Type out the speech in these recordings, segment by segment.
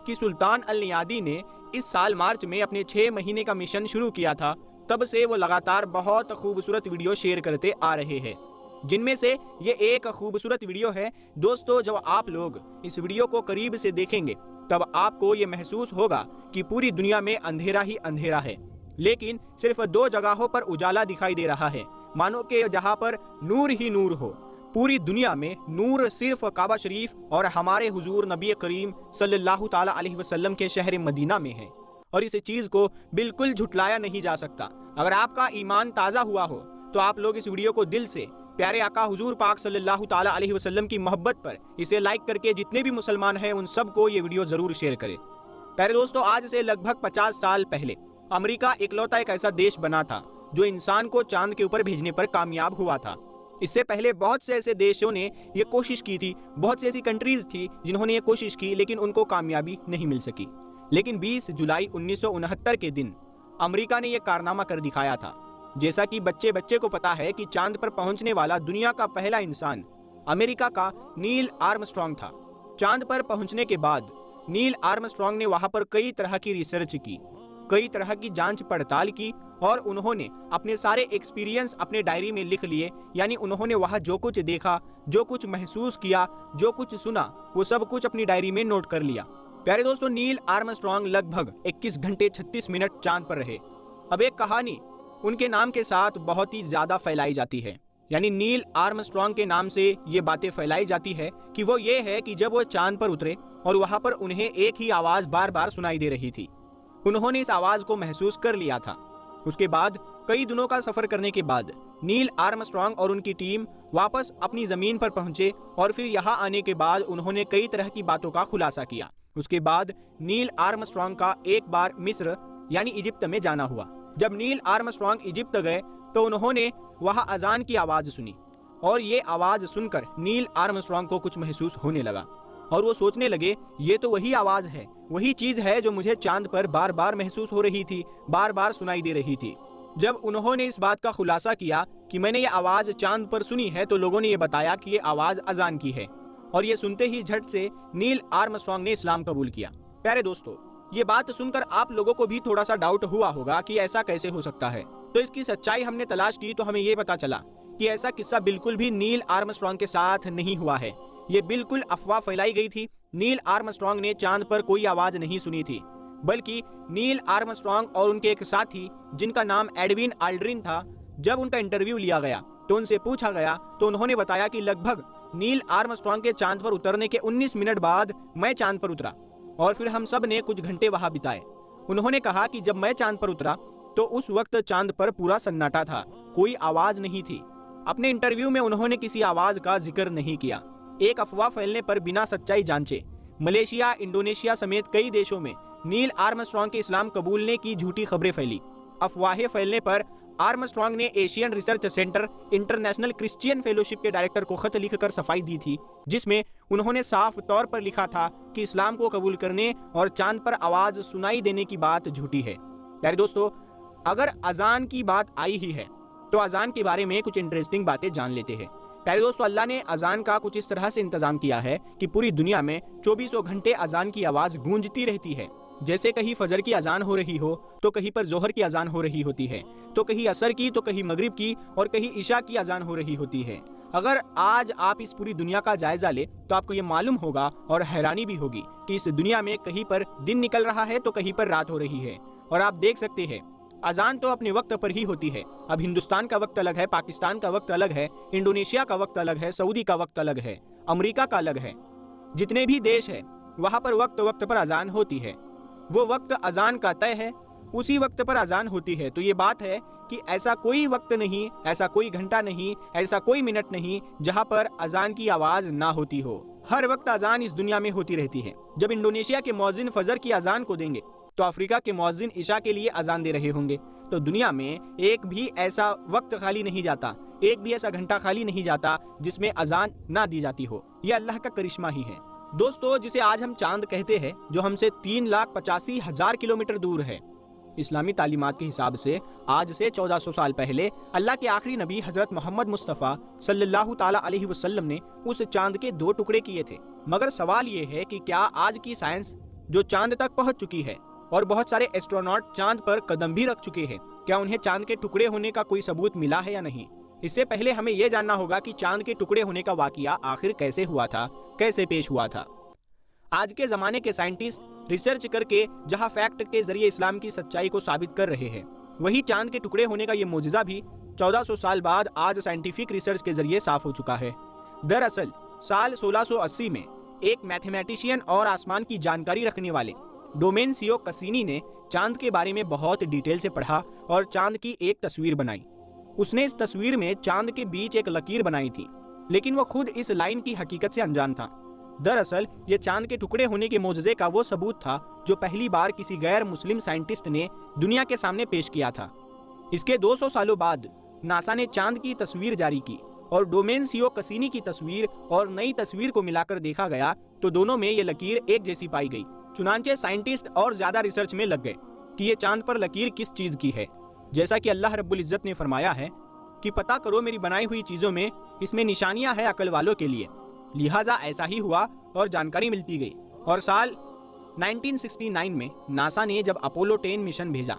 कि सुल्तान अल नियादी ने इस साल मार्च में अपने 6 महीने का मिशन शुरू किया था, तब से वो लगातार बहुत खूबसूरत वीडियो शेयर करते आ रहे हैं, जिनमें से ये एक खूबसूरत वीडियो है। दोस्तों, जब आप लोग इस वीडियो को करीब से देखेंगे तब आपको ये महसूस होगा कि पूरी दुनिया में अंधेरा ही अंधेरा है, लेकिन सिर्फ 2 जगहों पर उजाला दिखाई दे रहा है, मानो कि जहां पर नूर ही नूर हो। पूरी दुनिया में नूर सिर्फ काबा शरीफ और हमारे हुजूर नबी करीम सल्लल्लाहु ताला अलैहि वसल्लम के शहर मदीना में है, और इस चीज़ को बिल्कुल झुटलाया नहीं जा सकता। अगर आपका ईमान ताज़ा हुआ हो तो आप लोग इस वीडियो को दिल से प्यारे आका हुजूर पाक सल्लल्लाहु ताला अलैहि वसल्लम की मोहब्बत पर इसे लाइक करके जितने भी मुसलमान हैं उन सबको ये वीडियो ज़रूर शेयर करें। प्यारे दोस्तों, आज से लगभग 50 साल पहले अमेरिका इकलौता एक ऐसा देश बना था जो इंसान को चांद के ऊपर भेजने पर कामयाब हुआ था। इससे पहले बहुत से ऐसे देशों ने ये कोशिश की थी, बहुत सी ऐसी कंट्रीज थी जिन्होंने ये कोशिश की, लेकिन उनको कामयाबी नहीं मिल सकी। लेकिन 20 जुलाई 1969 के दिन अमेरिका ने यह कारनामा कर दिखाया था। जैसा कि बच्चे बच्चे को पता है कि चांद पर पहुंचने वाला दुनिया का पहला इंसान अमेरिका का नील आर्मस्ट्रॉन्ग था। चांद पर पहुंचने के बाद नील आर्मस्ट्रॉन्ग ने वहां पर कई तरह की रिसर्च की, कई तरह की जांच पड़ताल की, और उन्होंने अपने सारे एक्सपीरियंस अपने डायरी में लिख लिए। यानी उन्होंने वहां जो कुछ देखा, जो कुछ महसूस किया, जो कुछ सुना, वो सब कुछ अपनी डायरी में नोट कर लिया। प्यारे दोस्तों, नील आर्मस्ट्रॉन्ग लगभग 21 घंटे 36 मिनट चांद पर रहे। अब एक कहानी उनके नाम के साथ बहुत ही ज्यादा फैलाई जाती है, यानी नील आर्मस्ट्रॉन्ग के नाम से ये बातें फैलाई जाती है कि वो ये है कि जब वो चांद पर उतरे और वहां पर उन्हें एक ही आवाज बार बार सुनाई दे रही थी, उन्होंने इस आवाज को महसूस कर लिया था। उसके बाद कई दिनों का सफर करने के बाद नील आर्मस्ट्रॉन्ग और उनकी टीम वापस अपनी जमीन पर पहुंचे, और फिर यहाँ आने के बाद उन्होंने कई तरह की बातों का खुलासा किया। उसके बाद नील आर्मस्ट्रॉन्ग का एक बार मिस्र यानी इजिप्ट में जाना हुआ। जब नील आर्मस्ट्रॉन्ग इजिप्ट गए तो उन्होंने वहां अजान की आवाज सुनी, और ये आवाज सुनकर नील आर्मस्ट्रॉन्ग को कुछ महसूस होने लगा, और वो सोचने लगे ये तो वही आवाज है, वही चीज है जो मुझे चांद पर बार बार महसूस हो रही थी, बार बार सुनाई दे रही थी। जब उन्होंने इस बात का खुलासा किया कि मैंने ये आवाज चांद पर सुनी है, तो लोगों ने ये बताया कि ये आवाज अजान की है, और ये सुनते ही झट से नील आर्मस्ट्रॉन्ग ने इस्लाम कबूल किया। प्यारे दोस्तों, ये बात सुनकर आप लोगों को भी थोड़ा सा डाउट हुआ होगा कि ऐसा कैसे हो सकता है। तो इसकी सच्चाई हमने तलाश की तो हमें ये पता चला कि ऐसा किस्सा बिल्कुल भी नील आर्मस्ट्रॉन्ग के साथ नहीं हुआ है। ये बिल्कुल अफवाह फैलाई गई थी। नील आर्मस्ट्रॉन्ग ने चांद पर कोई आवाज नहीं सुनी थी, बल्कि नील आर्मस्ट्रॉन्ग और उनके एक साथी जिनका नाम एडविन आल्ड्रिन था, जब उनका इंटरव्यू लिया गया तो उनसे पूछा गया तो उन्होंने बताया कि लगभग नील आर्मस्ट्रॉन्ग के चांद पर उतरने के 19 मिनट बाद मैं चांद पर उतरा, और फिर हम सब ने कुछ घंटे वहां बिताए। उन्होंने कहा कि जब मैं चांद पर उतरा तो उस वक्त चांद पर पूरा सन्नाटा था, कोई आवाज नहीं थी। अपने इंटरव्यू में उन्होंने किसी आवाज का जिक्र नहीं किया। एक अफवाह फैलने पर बिना सच्चाई जांचे मलेशिया, इंडोनेशिया समेत कई देशों में नील आर्मस्ट्रॉन्ग के इस्लाम कबूलने की झूठी खबरें फैली। अफवाहें फैलने पर आर्मस्ट्रॉन्ग ने Asian research centre international Christian fellowship के डायरेक्टर को खत लिखकर सफाई दी थी, जिसमें उन्होंने साफ तौर पर लिखा था कि इस्लाम को कबूल करने और चांद पर आवाज सुनाई देने की बात झूठी है। प्यारे दोस्तों, अगर अजान की बात आई ही है तो अजान के बारे में कुछ इंटरेस्टिंग बातें जान लेते हैं। प्यारे दोस्तों, अल्लाह ने अजान का कुछ इस तरह से इंतजाम किया है कि पूरी दुनिया में 24 घंटे अजान की आवाज गूंजती रहती है। जैसे कहीं फजर की अजान हो रही हो तो कहीं पर जोहर की अजान हो रही होती है, तो कहीं असर की, तो कहीं मगरिब की, और कहीं ईशा की अजान हो रही होती है। अगर आज आप इस पूरी दुनिया का जायजा ले तो आपको ये मालूम होगा और हैरानी भी होगी कि इस दुनिया में कहीं पर दिन निकल रहा है तो कहीं पर रात हो रही है। और आप देख सकते हैं अजान तो अपने वक्त पर ही होती है। अब हिंदुस्तान का वक्त अलग है, पाकिस्तान का वक्त अलग है, इंडोनेशिया का वक्त अलग है, सऊदी का वक्त अलग है, अमेरिका का अलग है। जितने भी देश है वहाँ पर वक्त वक्त पर अजान होती है। वो वक्त अजान का तय है, उसी वक्त पर अजान होती है। तो ये बात है कि ऐसा कोई वक्त नहीं, ऐसा कोई घंटा नहीं, ऐसा कोई मिनट नहीं जहाँ पर अजान की आवाज ना होती हो। हर वक्त अजान इस दुनिया में होती रहती है। जब इंडोनेशिया के मौजिन फजर की अजान को देंगे तो अफ्रीका के मौजिन ईशा के लिए अजान दे रहे होंगे। तो दुनिया में एक भी ऐसा वक्त खाली नहीं जाता, एक भी ऐसा घंटा खाली नहीं जाता जिसमें अजान ना दी जाती हो। यह अल्लाह का करिश्मा ही है। दोस्तों, जिसे आज हम चांद कहते हैं, जो हमसे 3,85,000 किलोमीटर दूर है, इस्लामी तालीमात के हिसाब से आज से 1400 साल पहले अल्लाह के आखिरी नबी हजरत मोहम्मद मुस्तफ़ा सल्लल्लाहु ताला अलैहि वसल्लम ने उस चांद के 2 टुकड़े किए थे। मगर सवाल ये है कि क्या आज की साइंस जो चांद तक पहुंच चुकी है और बहुत सारे एस्ट्रोनॉट चांद पर कदम भी रख चुके हैं। क्या उन्हें चांद के टुकड़े होने का कोई सबूत मिला है या नहीं? इससे पहले हमें यह जानना होगा कि चांद के टुकड़े होने का वाकया आखिर कैसे हुआ था, कैसे पेश हुआ था। आज के ज़माने के साइंटिस्ट रिसर्च करके जहां फैक्ट के जरिए इस्लाम की सच्चाई को साबित कर रहे हैं, वही चांद के टुकड़े होने का ये मौजज़ा भी 1400 साल बाद आज साइंटिफिक रिसर्च के जरिए साफ हो चुका है। दरअसल साल 1680 में एक मैथमेटिशियन और आसमान की जानकारी रखने वाले डोमेनसियो कसीनी ने चांद के बारे में बहुत डिटेल से पढ़ा और चांद की एक तस्वीर बनाई। उसने इस तस्वीर में चांद के बीच एक लकीर बनाई थी, लेकिन वो खुद इस लाइन की हकीकत से अनजान था। दरअसल ये चांद के टुकड़े होने के मौजज़े का वो सबूत था जो पहली बार किसी गैर मुस्लिम साइंटिस्ट ने दुनिया के सामने पेश किया था। इसके 200 सालों बाद नासा ने चांद की तस्वीर जारी की और डोमेनसियो कसीनी की तस्वीर और नई तस्वीर को मिलाकर देखा गया तो दोनों में ये लकीर एक जैसी पाई गई। चुनांचे साइंटिस्ट और ज्यादा रिसर्च में लग गए कि ये चांद पर लकीर किस चीज की है। जैसा कि अल्लाह रब्बुल इज्जत ने फरमाया है कि पता करो मेरी बनाई हुई चीजों में, इसमें निशानियां हैं अकल वालों के लिए। लिहाजा ऐसा ही हुआ और जानकारी मिलती गई। और साल 1969 में नासा ने जब अपोलो 10 मिशन भेजा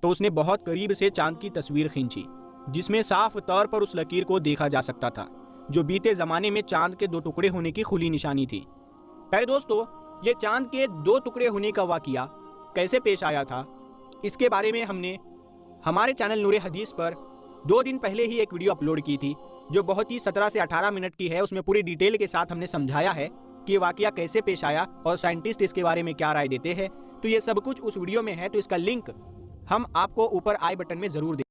तो उसने बहुत करीब से चांद की तस्वीर खींची, जिसमें साफ तौर पर उस लकीर को देखा जा सकता था जो बीते जमाने में चांद के 2 टुकड़े होने की खुली निशानी थी। प्यारे दोस्तों, ये चांद के 2 टुकड़े होने का वाकया कैसे पेश आया था, इसके बारे में हमने हमारे चैनल नूर हदीस पर 2 दिन पहले ही एक वीडियो अपलोड की थी जो बहुत ही 17 से 18 मिनट की है। उसमें पूरी डिटेल के साथ हमने समझाया है कि ये वाकया कैसे पेश आया और साइंटिस्ट इसके बारे में क्या राय देते हैं। तो ये सब कुछ उस वीडियो में है, तो इसका लिंक हम आपको ऊपर आई बटन में ज़रूर दें।